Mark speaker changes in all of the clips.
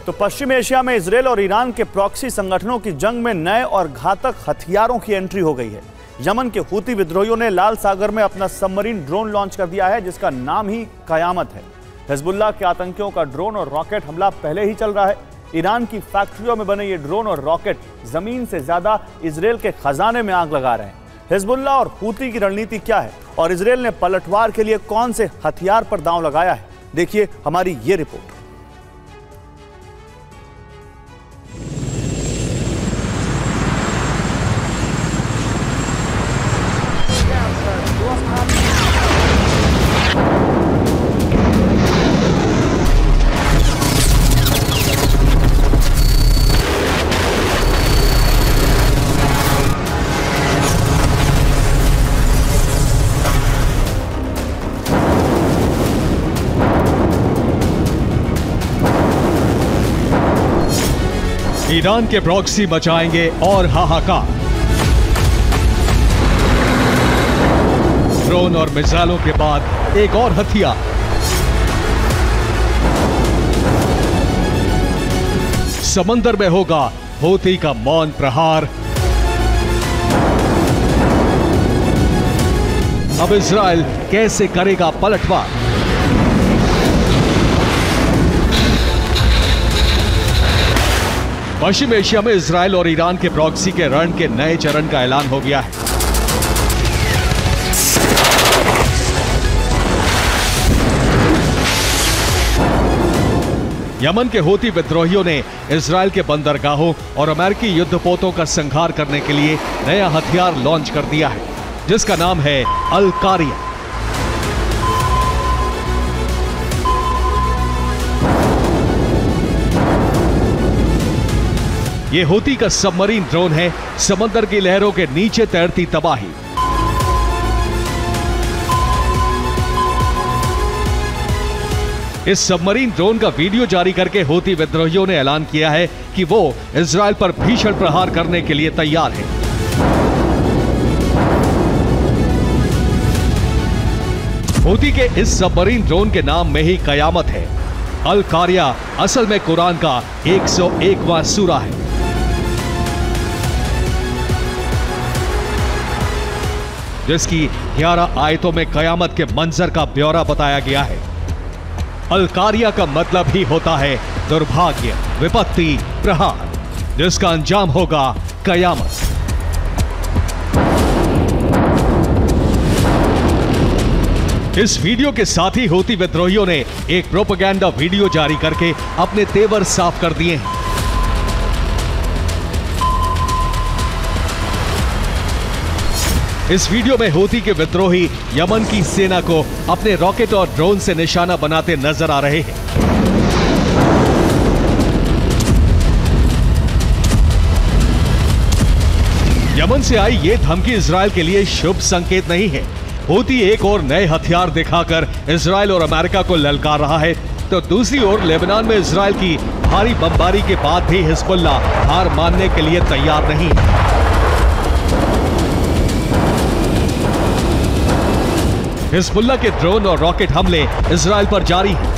Speaker 1: तो पश्चिम एशिया में इजरायल और ईरान के प्रॉक्सी संगठनों की जंग में नए और घातक हथियारों की एंट्री हो गई है। यमन के हूती विद्रोहियों ने लाल सागर में अपना सबमरीन ड्रोन लॉन्च कर दिया है, जिसका नाम ही कयामत है। हिजबुल्लाह के आतंकियों का ड्रोन और रॉकेट हमला पहले ही चल रहा है। ईरान की फैक्ट्रियों में बने ये ड्रोन और रॉकेट जमीन से ज्यादा इजरायल के खजाने में आग लगा रहे हैं। हिजबुल्लाह और हूती की रणनीति क्या है और इजरायल ने पलटवार के लिए कौन से हथियार पर दांव लगाया है, देखिए हमारी ये रिपोर्ट।
Speaker 2: ईरान के प्रॉक्सी मचाएंगे और हाहाकार। ड्रोन और मिसाइलों के बाद एक और हथियार। समंदर में होगा हूती का मौन प्रहार। अब इजराइल कैसे करेगा पलटवार? पश्चिम एशिया में इजराइल और ईरान के प्रॉक्सी के रण के नए चरण का ऐलान हो गया है। यमन के हूती विद्रोहियों ने इजराइल के बंदरगाहों और अमेरिकी युद्धपोतों का संहार करने के लिए नया हथियार लॉन्च कर दिया है, जिसका नाम है अल कारिया। यह हूती का सबमरीन ड्रोन है, समंदर की लहरों के नीचे तैरती तबाही। इस सबमरीन ड्रोन का वीडियो जारी करके हूती विद्रोहियों ने ऐलान किया है कि वो इजराइल पर भीषण प्रहार करने के लिए तैयार है। हूती के इस सबमरीन ड्रोन के नाम में ही कयामत है। अल कारिया असल में कुरान का 101वां सूरा है। जिसकी 11 आयतों में कयामत के मंजर का ब्यौरा बताया गया है। अल कारिया का मतलब ही होता है दुर्भाग्य, विपत्ति, प्रहार, जिसका अंजाम होगा कयामत। इस वीडियो के साथ ही हूती विद्रोहियों ने एक प्रोपेगेंडा वीडियो जारी करके अपने तेवर साफ कर दिए हैं। इस वीडियो में हूती के विद्रोही यमन की सेना को अपने रॉकेट और ड्रोन से निशाना बनाते नजर आ रहे हैं। यमन से आई ये धमकी इजराइल के लिए शुभ संकेत नहीं है। हूती एक और नए हथियार दिखाकर इजराइल और अमेरिका को ललकार रहा है, तो दूसरी ओर लेबनान में इजराइल की भारी बमबारी के बाद भी हिजबुल्लाह हार मानने के लिए तैयार नहीं है। हिजबुल्लाह के ड्रोन और रॉकेट हमले इजराइल पर जारी हैं।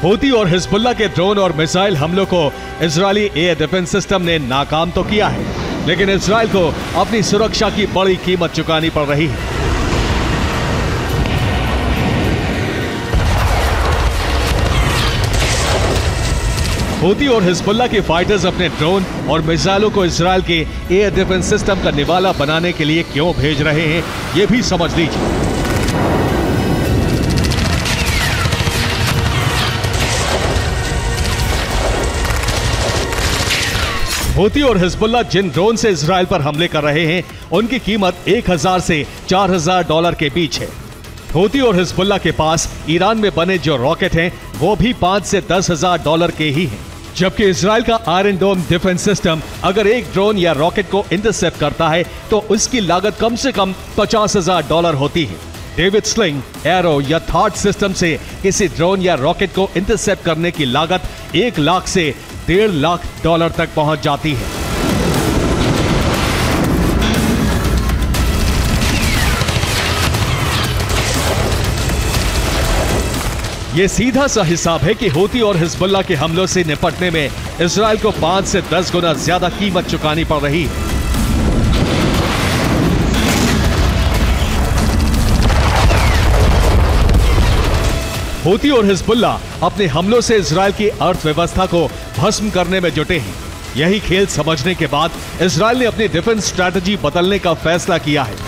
Speaker 2: हूती और हिजबुल्लाह के ड्रोन और मिसाइल हमलों को इजरायली एयर डिफेंस सिस्टम ने नाकाम तो किया है, लेकिन इजराइल को अपनी सुरक्षा की बड़ी कीमत चुकानी पड़ रही है। हूती और हिजबुल्लाह के फाइटर्स अपने ड्रोन और मिसाइलों को इजराइल के एयर डिफेंस सिस्टम का निवाला बनाने के लिए क्यों भेज रहे हैं, यह भी समझ लीजिए। हूती और हिजबुल्लाह जिन ड्रोन से इजराइल पर हमले कर रहे हैं, उनकी कीमत 1000 से 4000 डॉलर के बीच है। हूती और हिजबुल्लाह के पास ईरान में बने जो रॉकेट हैं, वो भी 5 से 10,000 डॉलर के ही हैं। जबकि इजराइल का आयरन डोम डिफेंस सिस्टम अगर एक ड्रोन या रॉकेट को इंटरसेप्ट करता है तो उसकी लागत कम से कम 50,000 डॉलर होती है। डेविड स्लिंग, एरो या थॉट सिस्टम से किसी ड्रोन या रॉकेट को इंटरसेप्ट करने की लागत 1 लाख से 1.5 लाख डॉलर तक पहुंच जाती है। ये सीधा सा हिसाब है कि हूती और हिजबुल्लाह के हमलों से निपटने में इजराइल को 5 से 10 गुना ज्यादा कीमत चुकानी पड़ रही है। हूती और हिजबुल्लाह अपने हमलों से इजराइल की अर्थव्यवस्था को भस्म करने में जुटे हैं। यही खेल समझने के बाद इजराइल ने अपनी डिफेंस स्ट्रैटेजी बदलने का फैसला किया है।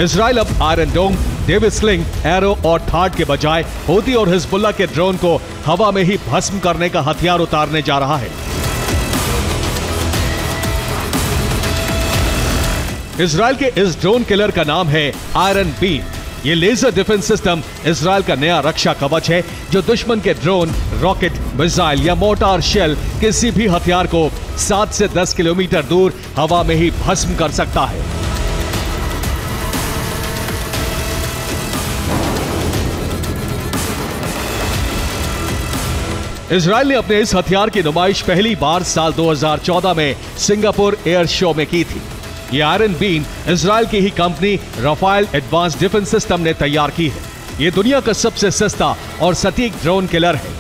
Speaker 2: इजराइल अब आयरन डोम, डेविड स्लिंग, एरो और थार्ड के बजाय हूती और हिजबुल्लाह के ड्रोन को हवा में ही भस्म करने का हथियार उतारने जा रहा है। इजराइल के इस ड्रोन किलर का नाम है आयरन बीम। ये लेजर डिफेंस सिस्टम इजराइल का नया रक्षा कवच है जो दुश्मन के ड्रोन, रॉकेट, मिसाइल या मोर्टार शेल किसी भी हथियार को 7 से 10 किलोमीटर दूर हवा में ही भस्म कर सकता है। इजराइल ने अपने इस हथियार की नुमाइश पहली बार साल 2014 में सिंगापुर एयर शो में की थी। ये आयरन बीम इजराइल की ही company Rafael advance defence system ने तैयार की है। ये दुनिया का सबसे सस्ता और सटीक ड्रोन किलर है।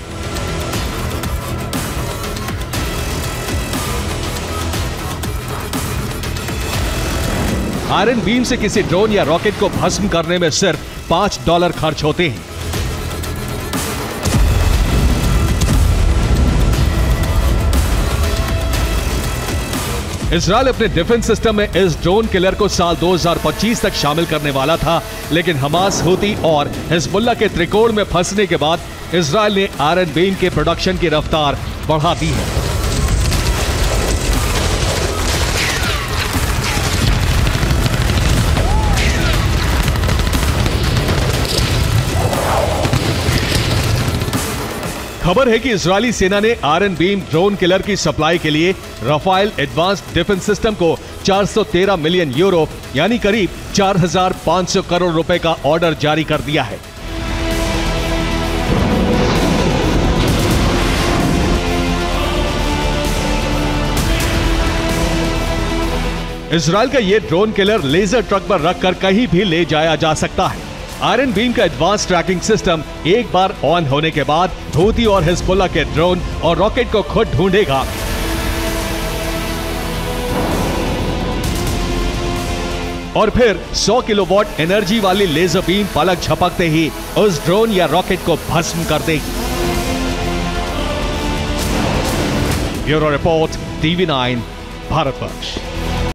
Speaker 2: आयरन बीम से किसी ड्रोन या रॉकेट को भस्म करने में सिर्फ $5 खर्च होते हैं। इजराइल अपने डिफेंस सिस्टम में इस ड्रोन किलर को साल 2025 तक शामिल करने वाला था, लेकिन हमास, हूती और हिजबुल्लाह के त्रिकोण में फंसने के बाद इजराइल ने आयरन बीम के प्रोडक्शन की रफ्तार बढ़ा दी है। खबर है कि इजरायली सेना ने आयरन बीम ड्रोन किलर की सप्लाई के लिए राफेल एडवांस्ड डिफेंस सिस्टम को 413 मिलियन यूरो यानी करीब 4,500 करोड़ रुपए का ऑर्डर जारी कर दिया है। इजराइल का यह ड्रोन किलर लेजर ट्रक पर रखकर कहीं भी ले जाया जा सकता है। आयरन बीम का एडवांस ट्रैकिंग सिस्टम एक बार ऑन होने के बाद हूती और हिजबुल्लाह के ड्रोन और रॉकेट को खुद ढूंढेगा और फिर 100 किलोवाट एनर्जी वाली लेजर बीम पलक झपकते ही उस ड्रोन या रॉकेट को भस्म कर देगी। Bureau report, TV9, Bharatvarsh.